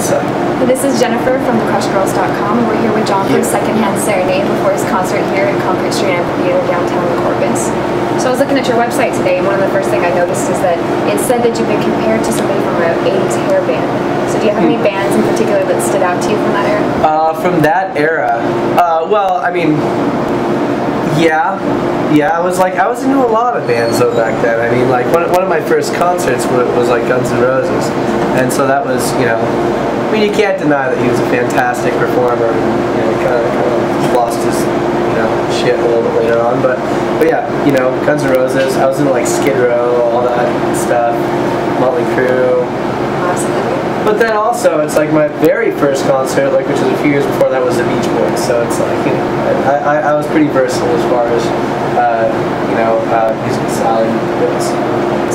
So. This is Jennifer from thecrushgirls.com, and we're here with John for Secondhand Serenade before his concert here at Concrete Street Amphitheater downtown in Corpus. So I was looking at your website today, and one of the first things I noticed is that it said that you've been compared to somebody from an 80s hair band. So do you have any bands in particular that stood out to you from that era? From that era? Well, I mean, yeah, I was into a lot of bands though back then. I mean, like one of my first concerts was like Guns N' Roses, and so that was, I mean, you can't deny that he was a fantastic performer. And, kind of lost his, shit a little bit later on. But yeah, Guns N' Roses. I was into like Skid Row, all that stuff, Motley Crue. Absolutely. But then also, it's like my very first concert, which was a few years before that, was the Beach Boys. So it's like, I was pretty versatile as far as, music style goes.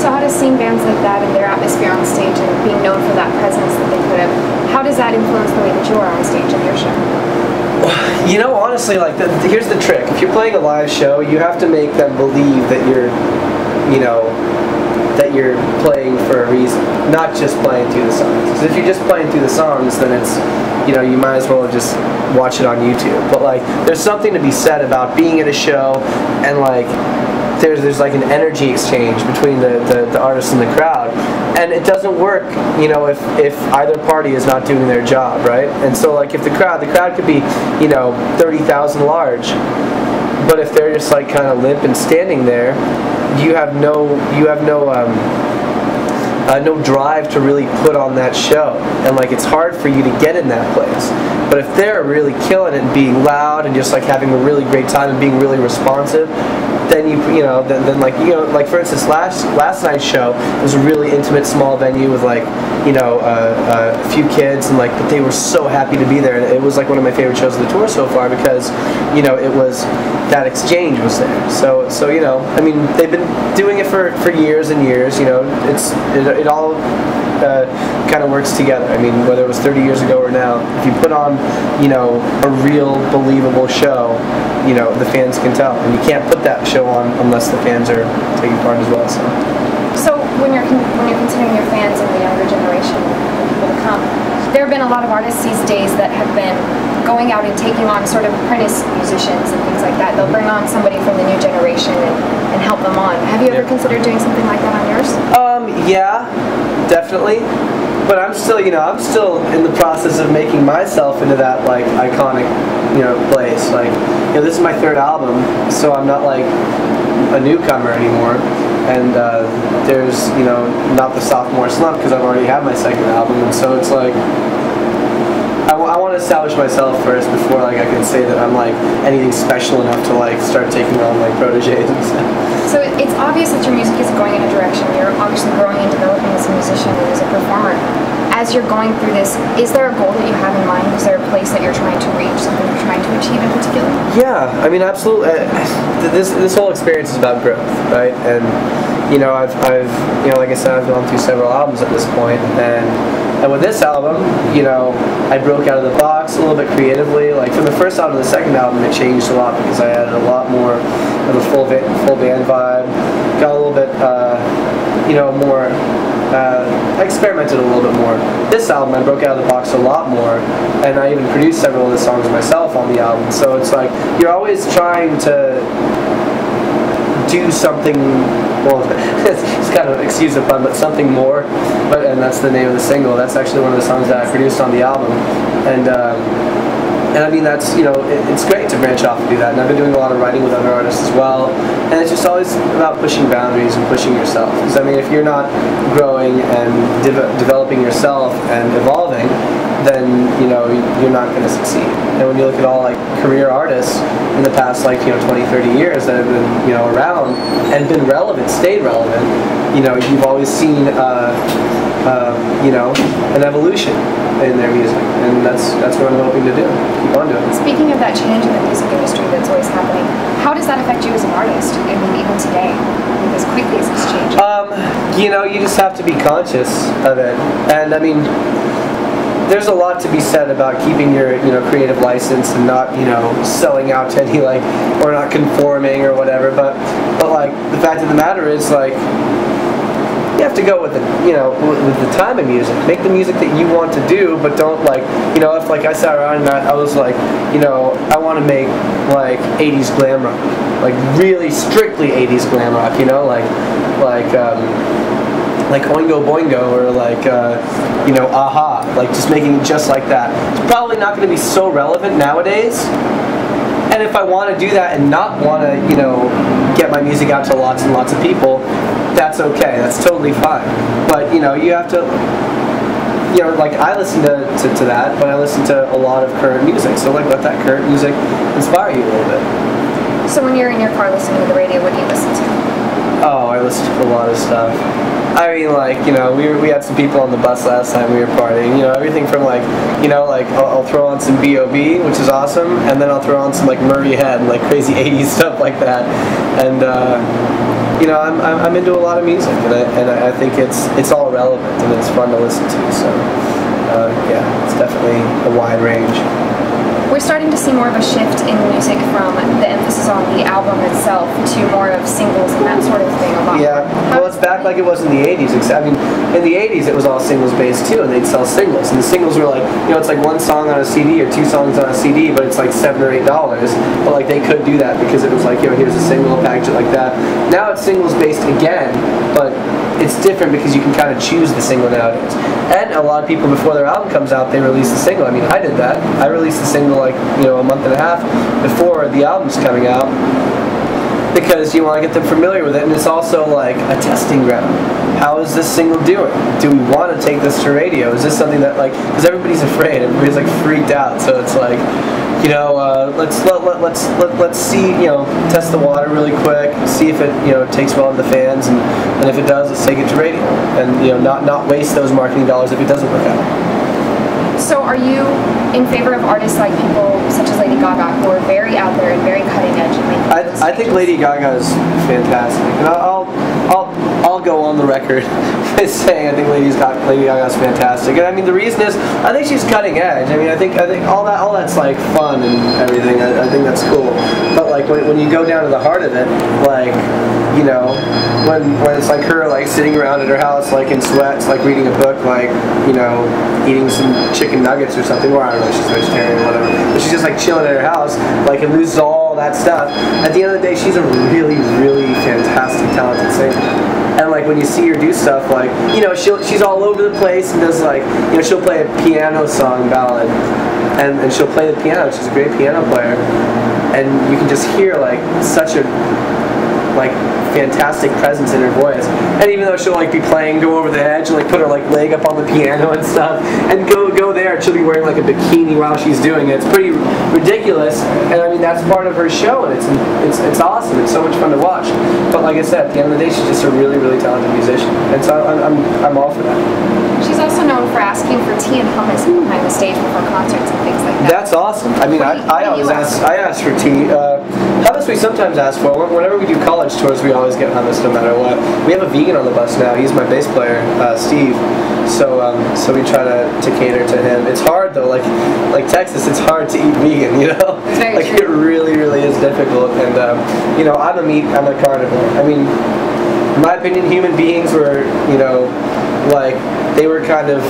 So how does seeing bands like that and their atmosphere on stage and being known for that presence that they put up, how does that influence the way that you are on stage in your show? Honestly, here's the trick. If you're playing a live show, you have to make them believe that you're playing for a reason, not just playing through the songs. Because if you're just playing through the songs, then it's, you might as well just watch it on YouTube. But there's something to be said about being at a show and there's like an energy exchange between the artist and the crowd, and it doesn't work, if either party is not doing their job, right? And so if the crowd could be, 30,000 large, but if they're just kind of limp and standing there, you have no drive to really put on that show, and it's hard for you to get in that place. But if they're really killing it and being loud and just having a really great time and being really responsive, then for instance, last night's show was a really intimate small venue with a few kids, and but they were so happy to be there, and it was one of my favorite shows of the tour so far because it was that exchange was there. So I mean, they've been doing it for years and years. It all kind of works together. I mean, whether it was 30 years ago or now, if you put on a real believable show, the fans can tell, and you can't put that show on unless the fans are taking part as well. So when you're considering your fans and the younger generation, the people to come, there have been a lot of artists these days that have been going out and taking on sort of apprentice musicians and things like that. They'll bring on somebody from the new generation and help them on. Have you ever considered doing something like that on yours? Yeah, definitely. But I'm still in the process of making myself into that iconic, place. This is my third album, so I'm not a newcomer anymore. And there's not the sophomore slump because I've already had my second album, and so it's I want to establish myself first before I can say that I'm anything special enough to start taking on proteges and stuff. So it's obvious that your music is going in a direction. You're obviously growing and developing as a musician and as a performer. As you're going through this, is there a goal that you have in mind? Is there a place that you're trying to reach, something you're trying to achieve in particular? Yeah, I mean, absolutely. This whole experience is about growth, right? And I've like I said, I've gone through several albums at this point, and with this album, I broke out of the box a little bit creatively. From the first album to the second album, it changed a lot because I added a lot more of a full band vibe. Got a little bit, more. I experimented a little bit more. This album, I broke out of the box a lot more, and I even produced several of the songs myself on the album. So it's you're always trying to do something. Well, it's kind of, excuse the pun, but something more. And that's the name of the single. That's actually one of the songs that I produced on the album. And I mean, that's, it's great to branch off and do that. And I've been doing a lot of writing with other artists as well. And it's just always about pushing boundaries and pushing yourself. Because I mean, if you're not growing and developing yourself and evolving, then you're not going to succeed. And when you look at all career artists in the past 20, 30 years that have been around and been relevant, stayed relevant, you've always seen an evolution in their music, and that's what I'm hoping to do. Keep on doing it. Speaking of that change in the music industry that's always happening, how does that affect you as an artist? I mean, even today, as quickly as it's changing. You just have to be conscious of it, and I mean, there's a lot to be said about keeping your creative license and not selling out to any or not conforming or whatever. But the fact of the matter is you have to go with the, with the time of music. Make the music that you want to do, but don't like, if like I sat around and I was like, I want to make like 80s glam rock, like really strictly 80s glam rock, like Oingo Boingo or like Aha, like just making it just like that. It's probably not going to be so relevant nowadays. And if I want to do that and not want to, get my music out to lots and lots of people, that's okay. That's totally fine. But you have to, like I listen to that, but I listen to a lot of current music. So like let that current music inspire you a little bit. So when you're in your car listening to the radio, what do you listen to? Oh, I listen to a lot of stuff. I mean, like, we had some people on the bus last time we were partying, everything from like, I'll throw on some B.O.B., which is awesome, and then I'll throw on some like Murray Head and like crazy 80s stuff like that. And, I'm into a lot of music, and I think it's all relevant and it's fun to listen to, so, yeah, it's definitely a wide range. We're starting to see more of a shift in music from the emphasis on the album itself to more of singles and that sort of thing. Yeah, well, it's back like it was in the 80s. I mean, in the 80s it was all singles based too, and they'd sell singles. And the singles were like, it's like one song on a CD or two songs on a CD, but it's like $7 or $8. But like they could do that because it was like, here's a single, package it like that. Now it's singles based again, but it's different because you can kind of choose the single nowadays. And a lot of people, before their album comes out, they release the single. I mean, I did that. I released the single like, a month and a half before the album's coming out because you want to get them familiar with it, and it's also like a testing ground. How is this single doing? Do we want to take this to radio? Is this something that like, because everybody's afraid, everybody's like freaked out, so it's like, let's see, test the water really quick, see if it, takes well to the fans, and if it does, let's take it to radio, and not waste those marketing dollars if it doesn't work out. So are you in favor of artists like people such as Lady Gaga, who are very out there and very cutting edge? And I think Lady Gaga is fantastic, and I'll go on the record by saying I think Lady Gaga is fantastic. And I mean the reason is I think she's cutting edge. I mean I think all that's like fun and everything. I think that's cool. But like when you go down to the heart of it, like when it's like her like sitting around at her house like in sweats, like reading a book, like eating some chicken nuggets or something, or I don't know, she's vegetarian or whatever, but she's just like chilling at her house, like, and loses all that stuff. At the end of the day, she's a really, really fantastic, talented singer. And like when you see her do stuff, like, she's all over the place and does like, she'll play a piano song ballad, and she'll play the piano. She's a great piano player, and you can just hear like such a like fantastic presence in her voice. And even though she'll like be playing Go Over the Edge and like put her like leg up on the piano and stuff and go there, she'll be wearing like a bikini while she's doing it. It's pretty ridiculous, and I mean that's part of her show, and it's awesome. It's so much fun to watch. But like I said, at the end of the day, she's just a really, really talented musician, and so I'm all for that. She's also known for asking for tea and hummus behind the stage before concerts and things like that. That's awesome. I mean, I always ask for tea. Hummus we sometimes ask for. Whenever we do college tours, we always get hummus no matter what. We have a vegan on the bus now. He's my bass player, Steve. So we try to cater to him. It's hard though. Like Texas, it's hard to eat vegan. It's very like true. It really, really is difficult. And I'm a carnivore. I mean, in my opinion, human beings were like they were kind of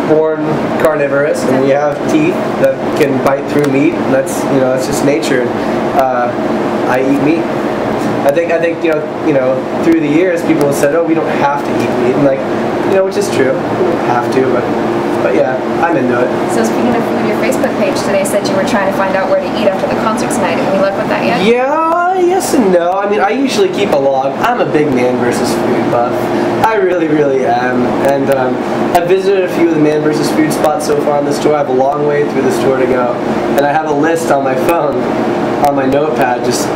born carnivorous, and we have teeth that can bite through meat, and that's just nature. I eat meat. I think through the years people have said, oh, we don't have to eat meat, and like which is true, we don't have to, but yeah, I'm into it. So speaking of food, your Facebook page today said you were trying to find out where to eat after the concert tonight. Have you luck with that yet? Yeah, yes and no. I mean, I usually keep a log. I'm a big Man vs. Food buff. I really, really am. And I've visited a few of the Man vs. Food spots so far on this tour. I have a long way through this tour to go. And I have a list on my phone, on my notepad, just,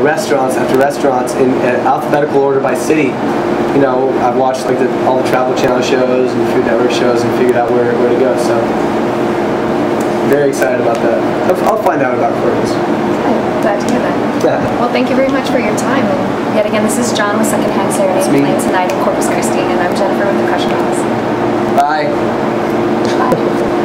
restaurants after restaurants in alphabetical order by city. I've watched like all the Travel Channel shows and Food Network shows and figured out where to go. So, very excited about that. I'll find out about Corpus. Glad to hear that. Well, thank you very much for your time. And yet again, this is John with Secondhand Serenade playing tonight in Corpus Christi, and I'm Jennifer with the Crush Dolls. Bye. Bye.